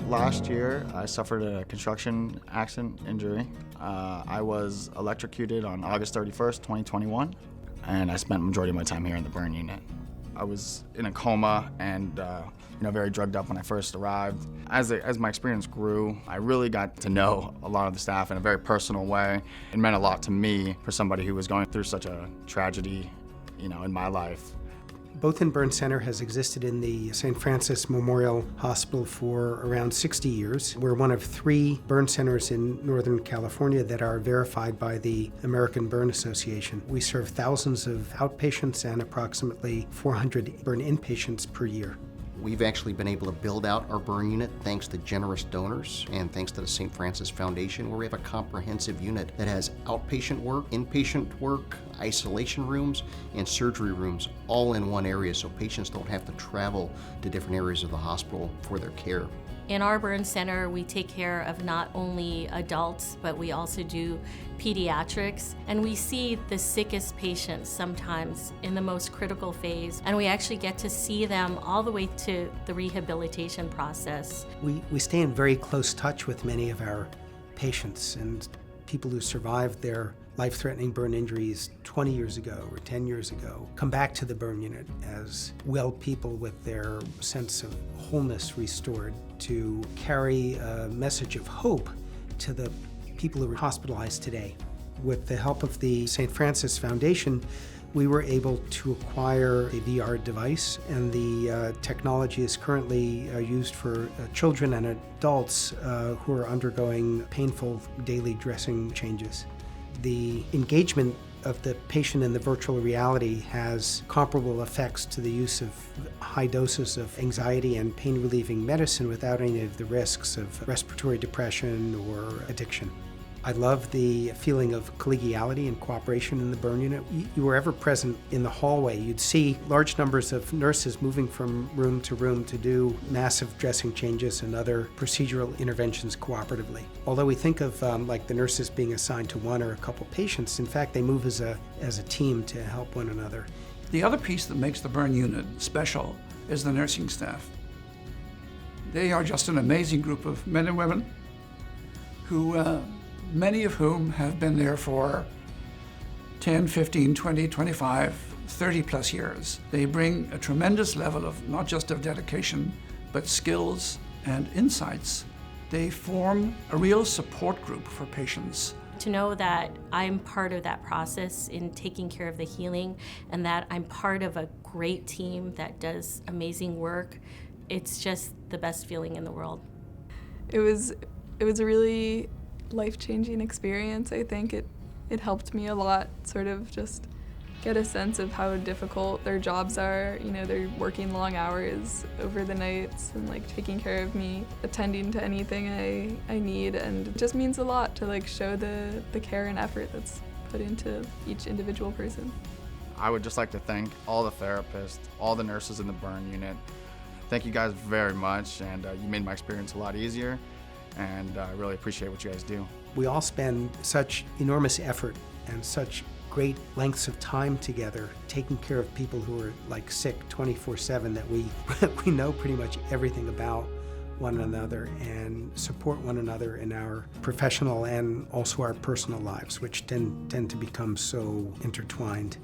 Last year, I suffered a construction accident injury. I was electrocuted on August 31st, 2021, and I spent the majority of my time here in the burn unit. I was in a coma and very drugged up when I first arrived. As my experience grew, I really got to know a lot of the staff in a very personal way. It meant a lot to me for somebody who was going through such a tragedy, in my life. Bothin Burn Center has existed in the St. Francis Memorial Hospital for around 60 years. We're one of 3 burn centers in Northern California that are verified by the American Burn Association. We serve thousands of outpatients and approximately 400 burn inpatients per year. We've actually been able to build out our burn unit thanks to generous donors and thanks to the St. Francis Foundation, where we have a comprehensive unit that has outpatient work, inpatient work, isolation rooms, and surgery rooms all in one area, so patients don't have to travel to different areas of the hospital for their care. In our burn center, we take care of not only adults, but we also do pediatrics, and we see the sickest patients sometimes in the most critical phase, and we actually get to see them all the way to the rehabilitation process. We stay in very close touch with many of our patients and people who survived their life-threatening burn injuries 20 years ago or 10 years ago come back to the burn unit as well people with their sense of wholeness restored to carry a message of hope to the people who are hospitalized today. With the help of the St. Francis Foundation, we were able to acquire a VR device, and the technology is currently used for children and adults who are undergoing painful daily dressing changes. The engagement of the patient in the virtual reality has comparable effects to the use of high doses of anxiety and pain-relieving medicine without any of the risks of respiratory depression or addiction. I love the feeling of collegiality and cooperation in the burn unit. You were ever present in the hallway, you'd see large numbers of nurses moving from room to do massive dressing changes and other procedural interventions cooperatively. Although we think of like the nurses being assigned to one or a couple patients, in fact they move as a team to help one another. The other piece that makes the burn unit special is the nursing staff. They are just an amazing group of men and women who many of whom have been there for 10, 15, 20, 25, 30 plus years. They bring a tremendous level of not just of dedication, but skills and insights. They form a real support group for patients. To know that I'm part of that process in taking care of the healing and that I'm part of a great team that does amazing work, it's just the best feeling in the world. It was a really life-changing experience. I think it helped me a lot, sort of just get a sense of how difficult their jobs are. They're working long hours over the nights and taking care of me, attending to anything I need, and it just means a lot to show the care and effort that's put into each individual person. I would just like to thank all the therapists, all the nurses in the burn unit. Thank you guys very much, and you made my experience a lot easier. And I really appreciate what you guys do. We all spend such enormous effort and such great lengths of time together taking care of people who are sick 24/7 that we know pretty much everything about one another and support one another in our professional and also our personal lives, which tend to become so intertwined.